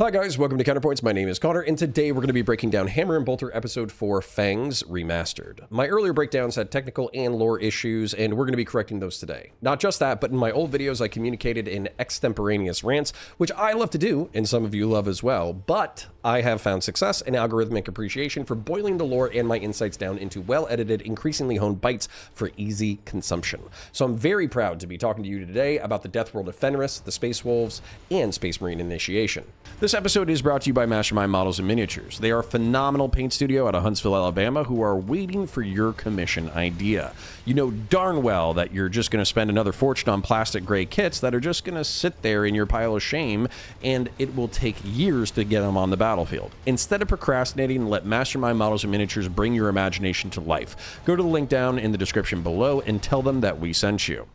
Hi guys, welcome to Counterpoints. My name is Connor, and today we're going to be breaking down Hammer and Bolter Episode 4, Fangs Remastered. My earlier breakdowns had technical and lore issues, and we're going to be correcting those today. Not just that, but in my old videos I communicated in extemporaneous rants, which I love to do, and some of you love as well, but I have found success and algorithmic appreciation for boiling the lore and my insights down into well-edited, increasingly honed bites for easy consumption. So I'm very proud to be talking to you today about the Death World of Fenris, the Space Wolves, and Space Marine Initiation. This episode is brought to you by Mastermind Models and Miniatures. They are a phenomenal paint studio out of Huntsville, Alabama, who are waiting for your commission idea. You know darn well that you're just going to spend another fortune on plastic gray kits that are just going to sit there in your pile of shame, and it will take years to get them on the battlefield. Instead of procrastinating, let Mastermind Models and Miniatures bring your imagination to life. Go to the link down in the description below and tell them that we sent you.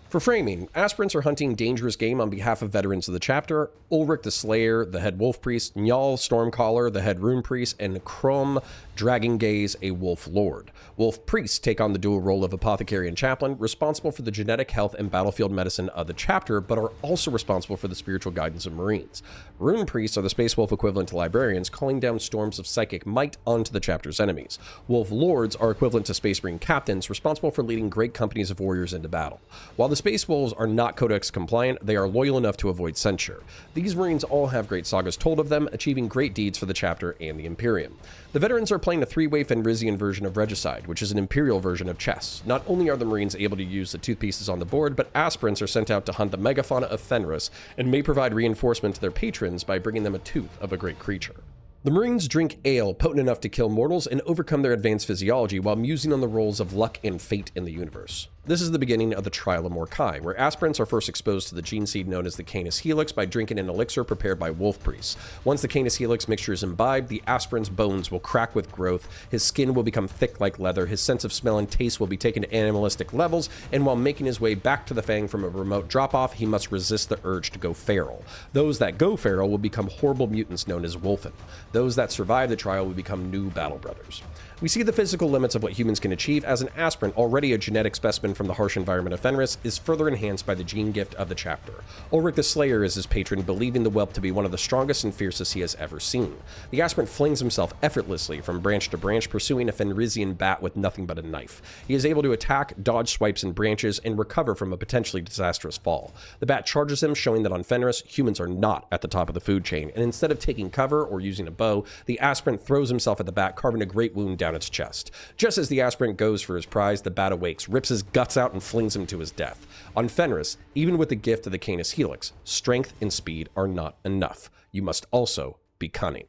For framing, aspirants are hunting dangerous game on behalf of veterans of the chapter: Ulrich the Slayer, the head wolf priest; Njal Stormcaller, the head rune priest; and Krom Dragongaze, a wolf lord. Wolf priests take on the dual role of apothecary and chaplain, responsible for the genetic health and battlefield medicine of the chapter, but are also responsible for the spiritual guidance of Marines. Rune priests are the space wolf equivalent to librarians, calling down storms of psychic might onto the chapter's enemies. Wolf lords are equivalent to space marine captains, responsible for leading great companies of warriors into battle. While the Space Wolves are not Codex compliant, they are loyal enough to avoid censure. These Marines all have great sagas told of them, achieving great deeds for the chapter and the Imperium. The veterans are playing a three-way Fenrisian version of Regicide, which is an Imperial version of chess. Not only are the Marines able to use the toothpieces on the board, but aspirants are sent out to hunt the megafauna of Fenris and may provide reinforcement to their patrons by bringing them a tooth of a great creature. The Marines drink ale potent enough to kill mortals and overcome their advanced physiology while musing on the roles of luck and fate in the universe. This is the beginning of the trial of Morkai, where aspirants are first exposed to the gene seed known as the Canis Helix by drinking an elixir prepared by wolf priests. Once the Canis Helix mixture is imbibed, the aspirant's bones will crack with growth, his skin will become thick like leather, his sense of smell and taste will be taken to animalistic levels, and while making his way back to the Fang from a remote drop-off, he must resist the urge to go feral. Those that go feral will become horrible mutants known as Wolfen. Those that survive the trial will become new battle brothers. We see the physical limits of what humans can achieve as an aspirant, already a genetic specimen from the harsh environment of Fenris, is further enhanced by the gene gift of the chapter. Ulrich the Slayer is his patron, believing the whelp to be one of the strongest and fiercest he has ever seen. The aspirant flings himself effortlessly from branch to branch, pursuing a Fenrisian bat with nothing but a knife. He is able to attack, dodge swipes and branches, and recover from a potentially disastrous fall. The bat charges him, showing that on Fenris, humans are not at the top of the food chain, and instead of taking cover or using a bow, the aspirant throws himself at the bat, carving a great wound down its chest. Just as the aspirant goes for his prize, the bat awakes, rips his guts out, and flings him to his death. On Fenris, even with the gift of the Canis Helix, strength and speed are not enough. You must also be cunning.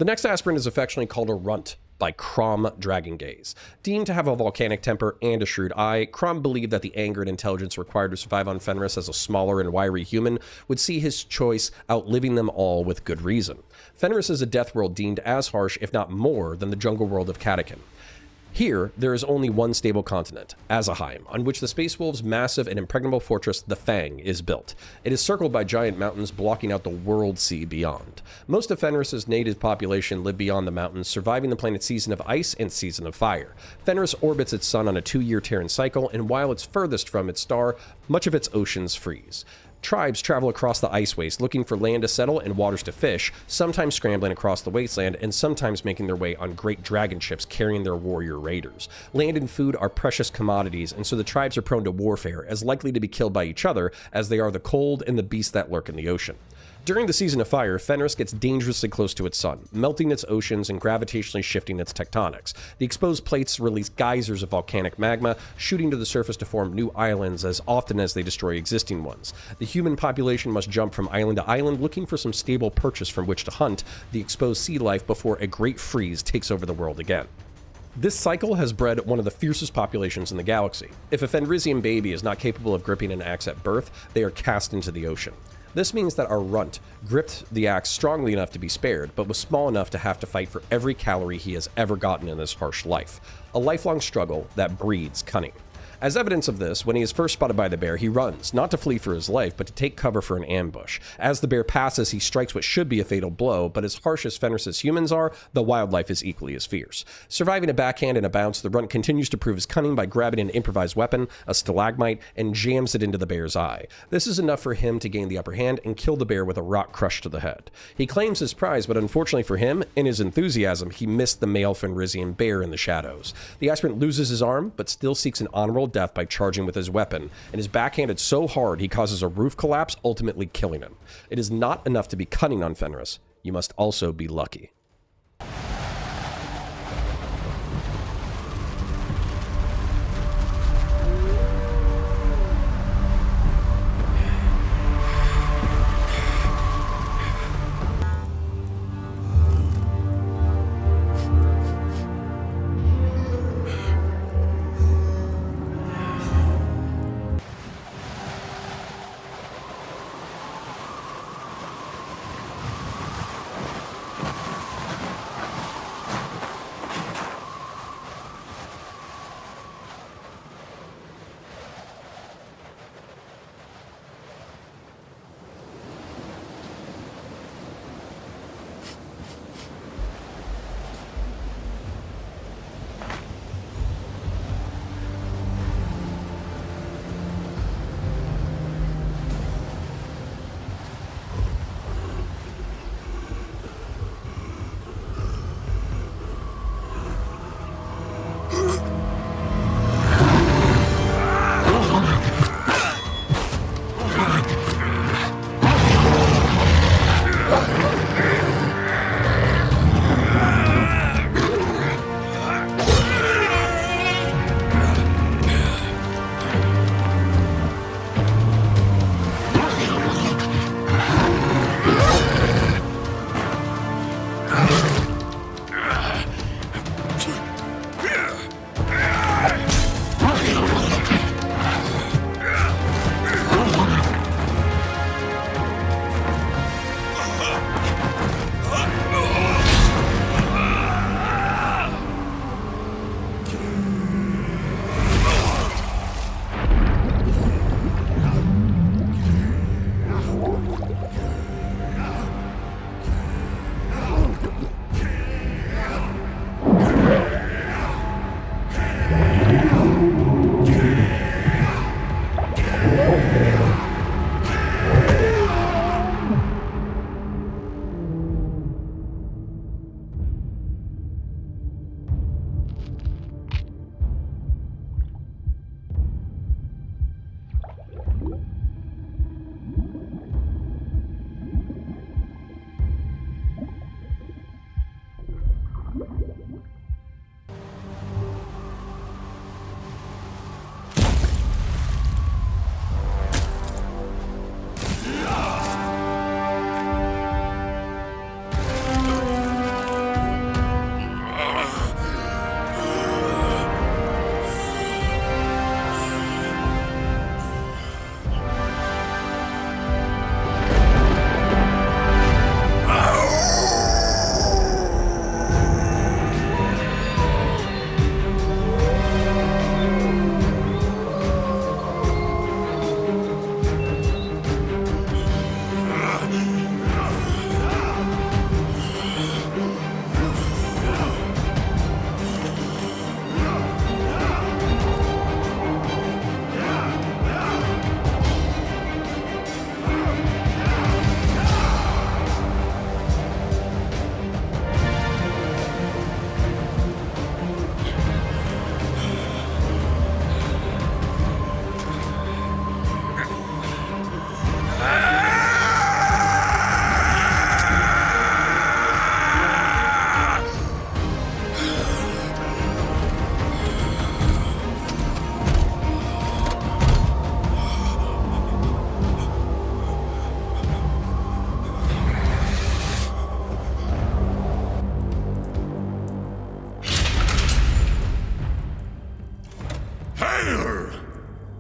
The next aspirant is affectionately called a runt by Crom Dragongaze. Deemed to have a volcanic temper and a shrewd eye, Crom believed that the anger and intelligence required to survive on Fenris as a smaller and wiry human would see his choice outliving them all with good reason. Fenris is a death world deemed as harsh, if not more, than the jungle world of Katakin. Here, there is only one stable continent, Azaheim, on which the Space Wolves' massive and impregnable fortress, the Fang, is built. It is circled by giant mountains blocking out the world sea beyond. Most of Fenris' native population live beyond the mountains, surviving the planet's season of ice and season of fire. Fenris orbits its sun on a 2-year Terran cycle, and while it's furthest from its star, much of its oceans freeze. Tribes travel across the ice waste looking for land to settle and waters to fish, sometimes scrambling across the wasteland and sometimes making their way on great dragon ships carrying their warrior raiders. Land and food are precious commodities, and so the tribes are prone to warfare, as likely to be killed by each other as they are the cold and the beasts that lurk in the ocean. During the season of fire, Fenris gets dangerously close to its sun, melting its oceans and gravitationally shifting its tectonics. The exposed plates release geysers of volcanic magma, shooting to the surface to form new islands as often as they destroy existing ones. The human population must jump from island to island looking for some stable perches from which to hunt the exposed sea life before a great freeze takes over the world again. This cycle has bred one of the fiercest populations in the galaxy. If a Fenrisian baby is not capable of gripping an axe at birth, they are cast into the ocean. This means that our runt gripped the axe strongly enough to be spared, but was small enough to have to fight for every calorie he has ever gotten in this harsh life. A lifelong struggle that breeds cunning. As evidence of this, when he is first spotted by the bear, he runs, not to flee for his life, but to take cover for an ambush. As the bear passes, he strikes what should be a fatal blow, but as harsh as Fenris' humans are, the wildlife is equally as fierce. Surviving a backhand and a bounce, the runt continues to prove his cunning by grabbing an improvised weapon, a stalagmite, and jams it into the bear's eye. This is enough for him to gain the upper hand and kill the bear with a rock crushed to the head. He claims his prize, but unfortunately for him, in his enthusiasm, he missed the male Fenrisian bear in the shadows. The aspirant loses his arm, but still seeks an honorable death by charging with his weapon, and is backhanded so hard he causes a roof collapse, ultimately killing him. It is not enough to be cunning on Fenris. You must also be lucky.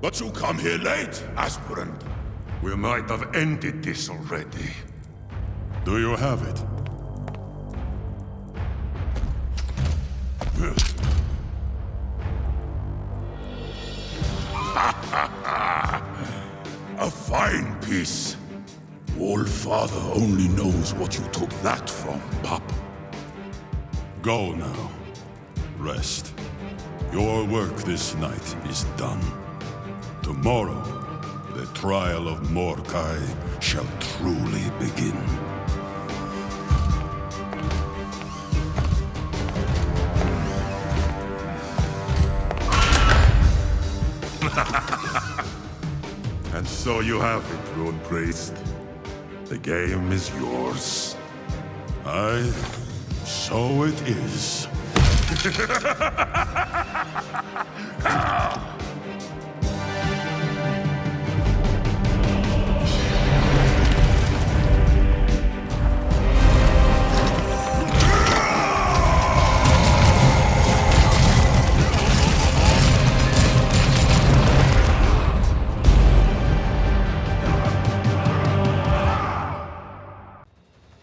But you come here late, aspirant. We might have ended this already. Do you have it? A fine piece. Allfather only knows what you took that from, Pop. Go now. Rest. Your work this night is done. Tomorrow, the trial of Morkai shall truly begin. And so you have it, Rune Priest. The game is yours. Aye, so it is.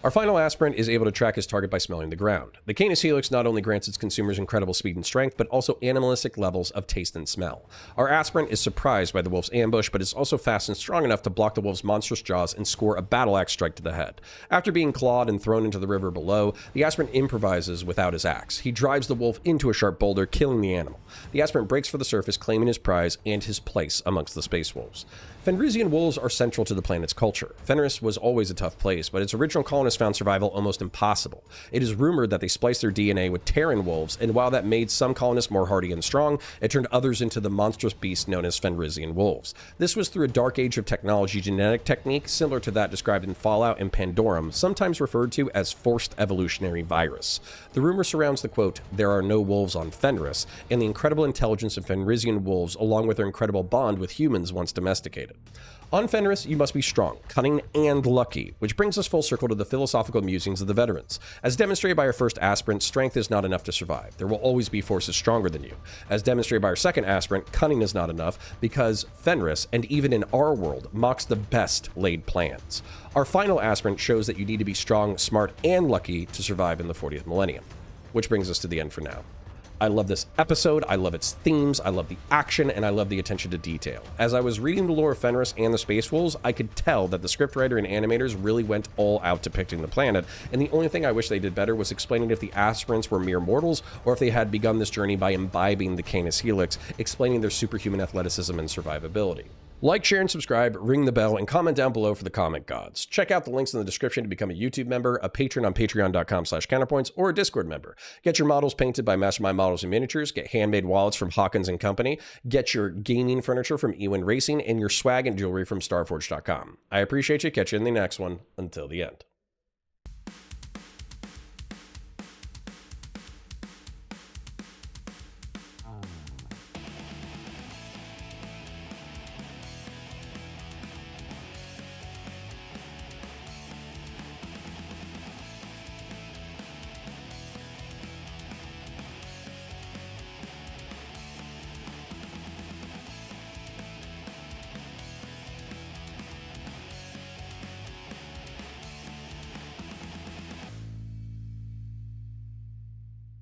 Our final aspirant is able to track his target by smelling the ground. The Canis Helix not only grants its consumers incredible speed and strength, but also animalistic levels of taste and smell. Our aspirant is surprised by the wolf's ambush, but is also fast and strong enough to block the wolf's monstrous jaws and score a battle axe strike to the head. After being clawed and thrown into the river below, the aspirant improvises without his axe. He drives the wolf into a sharp boulder, killing the animal. The aspirant breaks for the surface, claiming his prize and his place amongst the space wolves. Fenrisian wolves are central to the planet's culture. Fenris was always a tough place, but its original colonists found survival almost impossible. It is rumored that they spliced their DNA with Terran wolves, and while that made some colonists more hardy and strong, it turned others into the monstrous beast known as Fenrisian wolves. This was through a dark age of technology genetic technique similar to that described in Fallout and Pandorum, sometimes referred to as forced evolutionary virus. The rumor surrounds the quote, "There are no wolves on Fenris," and the incredible intelligence of Fenrisian wolves along with their incredible bond with humans once domesticated. On Fenris, you must be strong, cunning, and lucky, which brings us full circle to the philosophical musings of the veterans. As demonstrated by our first aspirant, strength is not enough to survive. There will always be forces stronger than you. As demonstrated by our second aspirant, cunning is not enough because Fenris, and even in our world, mocks the best laid plans. Our final aspirant shows that you need to be strong, smart, and lucky to survive in the 40th millennium. Which brings us to the end for now. I love this episode, I love its themes, I love the action, and I love the attention to detail. As I was reading the lore of Fenris and the Space Wolves, I could tell that the scriptwriter and animators really went all out depicting the planet, and the only thing I wish they did better was explaining if the aspirants were mere mortals, or if they had begun this journey by imbibing the Canis Helix, explaining their superhuman athleticism and survivability. Like, share, and subscribe, ring the bell, and comment down below for the comment gods. Check out the links in the description to become a YouTube member, a patron on patreon.com/counterpoints, or a Discord member. Get your models painted by Mastermind Models and Miniatures, get handmade wallets from Hawkins & Company, get your gaming furniture from Ewan Racing, and your swag and jewelry from starforge.com. I appreciate you. Catch you in the next one. Until the end.